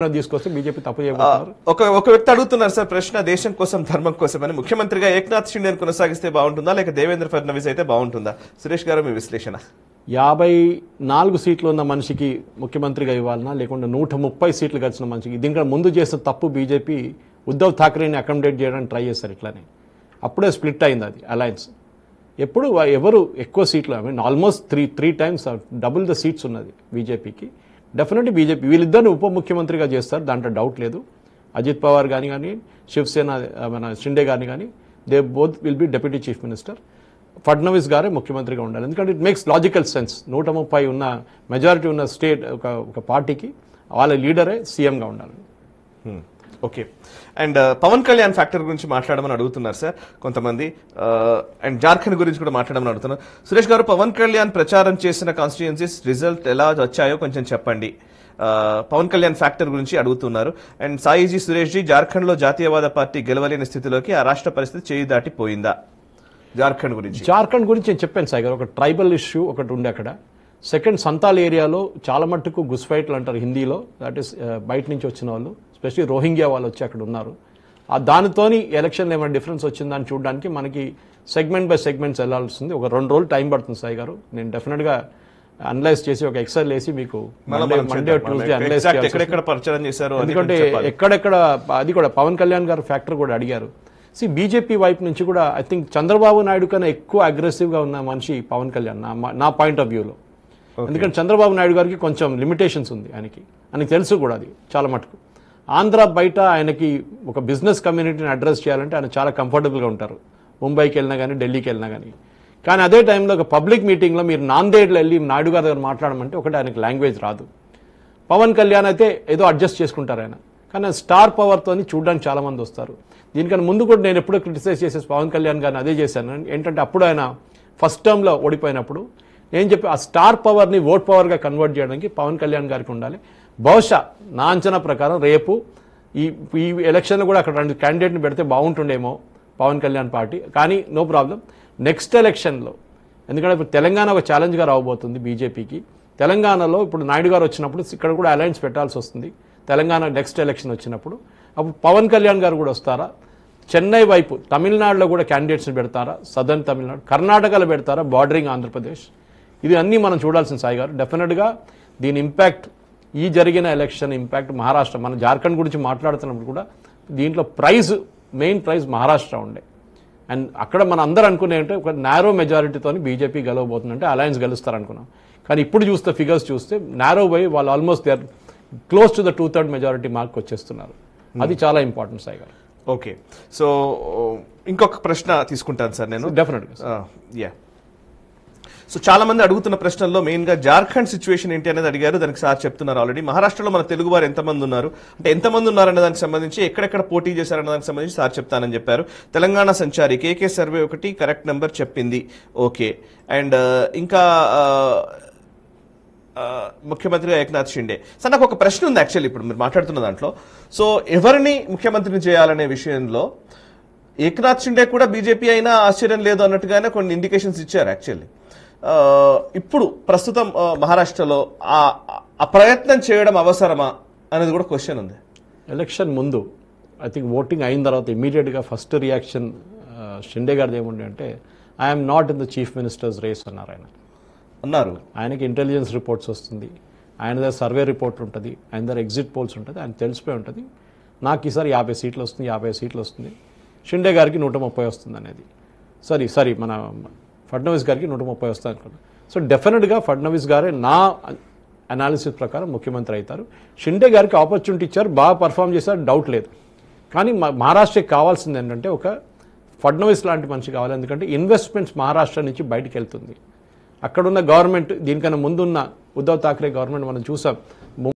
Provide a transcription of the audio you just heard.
తీసుకొస్తే బీజేపీ తప్పు చేయబోతున్నారు. ఒక వ్యక్తి అడుగుతున్నారు సార్ ప్రశ్న, దేశం కోసం ధర్మం కోసం అని ముఖ్యమంత్రిగా ఏక్నాథ్ షిండేని కొనసాగిస్తే బాగుంటుందా లేక దేవేంద్ర ఫడ్నవీస్ అయితే బాగుంటుందా? సురేష్ గారు మీ విశ్లేషణ. 54 సీట్లు ఉన్న మనిషికి ముఖ్యమంత్రిగా ఇవ్వాలన్నా లేకుంటే 130 సీట్లు గడిచిన మనిషికి? దీనికంటే ముందు చేసిన తప్పు బీజేపీ ఉద్ధవ్ ఠాక్రేని అకామిడేట్ చేయడానికి ట్రై చేస్తారు. ఇట్లానే అప్పుడే స్ప్లిట్ అయింది అది అలయన్స్. ఎప్పుడు ఎవరు ఎక్కువ సీట్లు, I mean almost three times double the seats ఉన్నది బీజేపీకి. డెఫినెట్లీ బీజేపీ వీళ్ళిద్దరిని ఉప ముఖ్యమంత్రిగా చేస్తారు, దాంట్లో డౌట్ లేదు. అజిత్ పవార్ కానీ శివసేన మన షిండే గారిని కానీ they both will be deputy chief minister. Fadnavis గారే ముఖ్యమంత్రిగా ఉండాలి, ఎందుకంటే ఇట్ మేక్స్ లాజికల్ సెన్స్. 130 ఉన్న మెజారిటీ ఉన్న స్టేట్ ఒక పార్టీకి వాళ్ళ లీడరే సీఎంగా ఉండాలి. Okay. And Pawan Kalyan factor గురించి మాట్లాడమని అడుగుతున్నారు సార్ కొంతమంది, అండ్ జార్ఖండ్ గురించి కూడా మాట్లాడమని అడుగుతున్నారు. సురేష్ గారు, పవన్ కళ్యాణ్ ప్రచారం చేసిన కాన్స్టిట్యుయెన్సీస్ రిజల్ట్ ఎలా వచ్చాయో కొంచెం చెప్పండి. పవన్ కళ్యాణ్ ఫ్యాక్టర్ గురించి అడుగుతున్నారు. అండ్ సాయిజీ సురేష్ జీ, జార్ఖండ్ లో జాతీయవాద పార్టీ గెలవలేని స్థితిలోకి ఆ రాష్ట్ర పరిస్థితి చేయి దాటిపోయిందా? జార్ఖండ్ గురించి నేను చెప్పాను సార్, ఒక ట్రైబల్ ఇష్యూ ఒకటి ఉండే అక్కడ. సెకండ్, సంతాల్ ఏరియాలో చాలా మట్టుకు గుస్ఫైట్లు అంటారు హిందీలో, దట్ ఈస్ బయట నుంచి వచ్చిన వాళ్ళు, ఎస్పెషలీ రోహింగ్యా వాళ్ళు వచ్చి అక్కడ ఉన్నారు. దానితోని ఎలక్షన్లో ఏమైనా డిఫరెన్స్ వచ్చిందని చూడడానికి మనకి సెగ్మెంట్ బై సెగ్మెంట్స్ వెళ్ళాల్సింది. ఒక 2 రోజులు టైం పడుతుంది సాయి గారు. నేను డెఫినెట్గా అనలైజ్ చేసి ఒక ఎక్సెల్ వేసి మీకు మండే ట్యూస్డే అనలైజ్ చేయాలి. ఎందుకంటే ఎక్కడెక్కడ అది కూడా పవన్ కళ్యాణ్ గారు ఫ్యాక్టర్ కూడా అడిగారు. బీజేపీ వైపు నుంచి కూడా ఐ థింక్ చంద్రబాబు నాయుడు కన్నా ఎక్కువ అగ్రెసివ్గా ఉన్న మనిషి పవన్ కళ్యాణ్ నా పాయింట్ ఆఫ్ వ్యూలో. ఎందుకంటే చంద్రబాబు నాయుడు గారికి కొంచెం లిమిటేషన్స్ ఉంది, ఆయనకి తెలుసు కూడా అది చాలా మటుకు. ఆంధ్ర బయట ఆయనకి ఒక బిజినెస్ కమ్యూనిటీని అడ్రస్ చేయాలంటే ఆయన చాలా కంఫర్టబుల్గా ఉంటారు, ముంబైకి వెళ్ళినా కానీ ఢిల్లీకి వెళ్ళినా కానీ. కానీ అదే టైంలో ఒక పబ్లిక్ మీటింగ్లో మీరు నాందేడ్లో వెళ్ళి నాయుడు గారి దగ్గర మాట్లాడమంటే ఒకటి ఆయనకి లాంగ్వేజ్ రాదు. పవన్ కళ్యాణ్ అయితే ఏదో అడ్జస్ట్ చేసుకుంటారు ఆయన, కానీ స్టార్ పవర్తో చూడడానికి చాలామంది వస్తారు. దీనికన్నా ముందు కూడా నేను ఎప్పుడో క్రిటిసైజ్ చేసేసి పవన్ కళ్యాణ్ గారిని అదే చేశాను. ఏంటంటే అప్పుడు ఆయన ఫస్ట్ టర్మ్లో ఓడిపోయినప్పుడు నేను చెప్పి ఆ స్టార్ పవర్ని ఓట్ పవర్గా కన్వర్ట్ చేయడానికి పవన్ కళ్యాణ్ గారికి ఉండాలి. బహుశా నా అంచనా ప్రకారం రేపు ఈ ఎలక్షన్లో కూడా అక్కడ 2 క్యాండిడేట్ని పెడితే బాగుంటుండేమో పవన్ కళ్యాణ్ పార్టీ. కానీ నో ప్రాబ్లం, నెక్స్ట్ ఎలక్షన్లో, ఎందుకంటే ఇప్పుడు తెలంగాణ ఒక ఛాలెంజ్గా రాబోతుంది బీజేపీకి. తెలంగాణలో ఇప్పుడు నాయుడు గారు వచ్చినప్పుడు ఇక్కడ కూడా అలయన్స్ పెట్టాల్సి వస్తుంది. తెలంగాణ నెక్స్ట్ ఎలక్షన్ వచ్చినప్పుడు అప్పుడు పవన్ కళ్యాణ్ గారు కూడా వస్తారా? చెన్నై వైపు తమిళనాడులో కూడా క్యాండిడేట్స్ని పెడతారా? సదర్న్ తమిళనాడు, కర్ణాటకలో పెడతారా? బార్డరింగ్ ఆంధ్రప్రదేశ్, ఇది అన్నీ మనం చూడాల్సిన సాయి గారు. డెఫినెట్గా దీని ఇంపాక్ట్, ఈ జరిగిన ఎలక్షన్ ఇంపాక్ట్ మహారాష్ట్ర, మన జార్ఖండ్ గురించి మాట్లాడుతున్నప్పుడు కూడా దీంట్లో మెయిన్ ప్రైజ్ మహారాష్ట్ర ఉండే. అండ్ అక్కడ మన అందరూ అనుకునే అంటే ఒక నారో మెజారిటీతో బీజేపీ గెలవబోతుందంటే అలయన్స్ గెలుస్తారు అనుకున్నాం. కానీ ఇప్పుడు చూస్తే ఫిగర్స్ చూస్తే నారో పోయి వాళ్ళు almost they are close to the 2/3 majority mark వచ్చేస్తున్నారు. అది చాలా ఇంపార్టెంట్ సాయి గారు. ఓకే, సో ఇంకొక ప్రశ్న తీసుకుంటాను సార్ నేను. డెఫినెట్గా సో చాలా మంది అడుగుతున్న ప్రశ్నల్లో మెయిన్ గా జార్ఖండ్ సిచ్యువేషన్ ఏంటి అనేది అడిగారు. దానికి సార్ చెప్తున్నారు ఆల్రెడీ. మహారాష్ట్రలో మన తెలుగు వారు ఎంతమంది ఉన్నారు, అంటే ఎంతమంది ఉన్నారనే దానికి సంబంధించి, ఎక్కడెక్కడ పోటీ చేశారన్న దానికి సంబంధించి సార్ చెప్తానని చెప్పారు. తెలంగాణ సంచారి కేకే సర్వే ఒకటి కరెక్ట్ నెంబర్ చెప్పింది. ఓకే. అండ్ ఇంకా ముఖ్యమంత్రిగా ఏక్నాథ్ షిండే. సార్ నాకు ఒక ప్రశ్న ఉంది యాక్చువల్లీ ఇప్పుడు మీరు మాట్లాడుతున్న దాంట్లో. సో ఎవరిని ముఖ్యమంత్రిని చేయాలనే విషయంలో ఏక్నాథ్ షిండే కూడా బీజేపీ అయినా ఆశ్చర్యం లేదు అన్నట్టుగానే కొన్ని ఇండికేషన్స్ ఇచ్చారు యాక్చువల్లీ. ఇప్పుడు ప్రస్తుతం మహారాష్ట్రలో ఆ ప్రయత్నం చేయడం అవసరమా అనేది కూడా క్వశ్చన్ ఉంది. ఎలక్షన్ ముందు ఐ థింక్ ఓటింగ్ అయిన తర్వాత ఇమీడియట్గా ఫస్ట్ రియాక్షన్ షిండే గారిది ఏముండే అంటే I'm not in the chief ministers race అన్నారు. ఆయనకి ఇంటెలిజెన్స్ రిపోర్ట్స్ వస్తుంది, ఆయన దగ్గర సర్వే రిపోర్ట్ ఉంటుంది, ఆయన దగ్గర ఎగ్జిట్ పోల్స్ ఉంటుంది, ఆయన తెలిసిపోయి ఉంటుంది నాకు ఈసారి 50 సీట్లు వస్తుంది, 50 సీట్లు వస్తుంది, షిండే గారికి 130 వస్తుంది అనేది. సారీ మన ఫడ్నవీస్ గారికి 130 వస్తుంది అనుకున్నాను. సో డెఫినెట్గా ఫడ్నవీస్ గారే నా అనాలిసిస్ ప్రకారం ముఖ్యమంత్రి అవుతారు. షిండే గారికి ఆపర్చునిటీ ఇచ్చారు, బాగా పర్ఫామ్ చేశారు, డౌట్ లేదు. కానీ మహారాష్ట్రకి కావాల్సింది ఏంటంటే ఒక ఫడ్నవీస్ లాంటి మనిషి కావాలి. ఎందుకంటే ఇన్వెస్ట్మెంట్స్ మహారాష్ట్ర నుంచి బయటికి వెళ్తుంది. అక్కడున్న గవర్నమెంట్, దీనికన్నా ముందున్న ఉద్ధవ్ ఠాక్రే గవర్నమెంట్ మనం చూసాం.